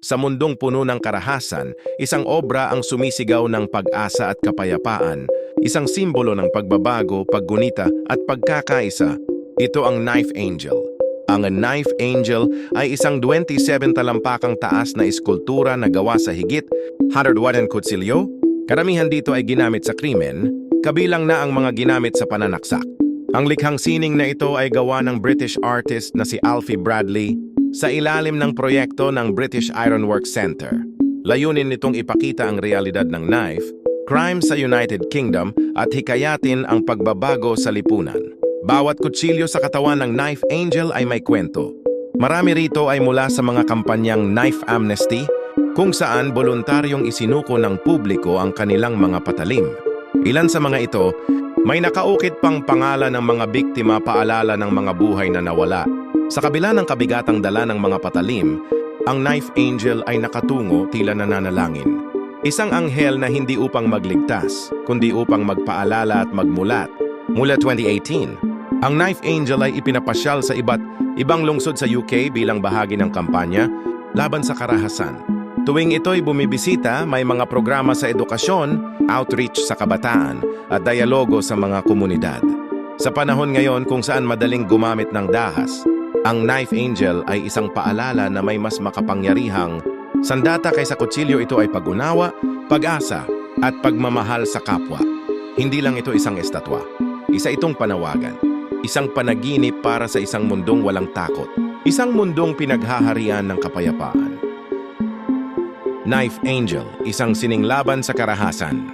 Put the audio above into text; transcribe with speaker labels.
Speaker 1: Sa mundong puno ng karahasan, isang obra ang sumisigaw ng pag-asa at kapayapaan, isang simbolo ng pagbabago, paggunita at pagkakaisa. Ito ang Knife Angel. Ang Knife Angel ay isang 27 talampakang taas na eskultura na gawa sa higit 100 kutsilyo. Karamihan dito ay ginamit sa krimen, kabilang na ang mga ginamit sa pananaksak. Ang likhang sining na ito ay gawa ng British artist na si Alfie Bradley sa ilalim ng proyekto ng British Ironworks Center. Layunin nitong ipakita ang realidad ng knife, crime sa United Kingdom at hikayatin ang pagbabago sa lipunan. Bawat kutsilyo sa katawan ng Knife Angel ay may kwento. Marami rito ay mula sa mga kampanyang Knife Amnesty, kung saan voluntaryong isinuko ng publiko ang kanilang mga patalim. Ilan sa mga ito, may nakaukit pang pangalan ng mga biktima paalala ng mga buhay na nawala. Sa kabila ng kabigatang dala ng mga patalim, ang Knife Angel ay nakatungo tila nananalangin. Isang anghel na hindi upang magligtas, kundi upang magpaalala at magmulat. Mula 2018, ang Knife Angel ay ipinapasyal sa iba't ibang lungsod sa UK bilang bahagi ng kampanya laban sa karahasan. Tuwing ito'y bumibisita, may mga programa sa edukasyon, outreach sa kabataan, at dialogo sa mga komunidad. Sa panahon ngayon kung saan madaling gumamit ng dahas, ang Knife Angel ay isang paalala na may mas makapangyarihang sandata kaysa kutsilyo. Ito ay pag-unawa, pag-asa, at pagmamahal sa kapwa. Hindi lang ito isang estatwa. Isa itong panawagan. Isang panaginip para sa isang mundong walang takot. Isang mundong pinaghaharian ng kapayapaan. Knife Angel, isang sininglaban sa karahasan.